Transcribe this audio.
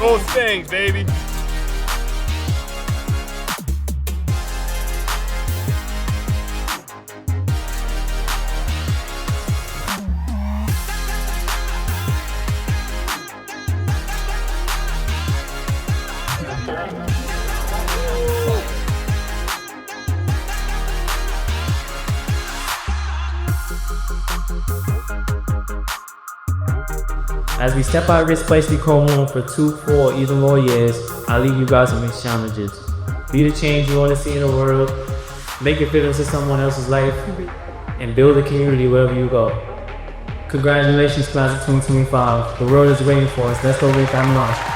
Mustangs, baby. As we step out of this place we call home for 2, 4, even more years, I leave you guys with these challenges. Be the change you want to see in the world, make a difference in someone else's life, and build a community wherever you go. Congratulations, class of 2025. The world is waiting for us. Let's go make that march.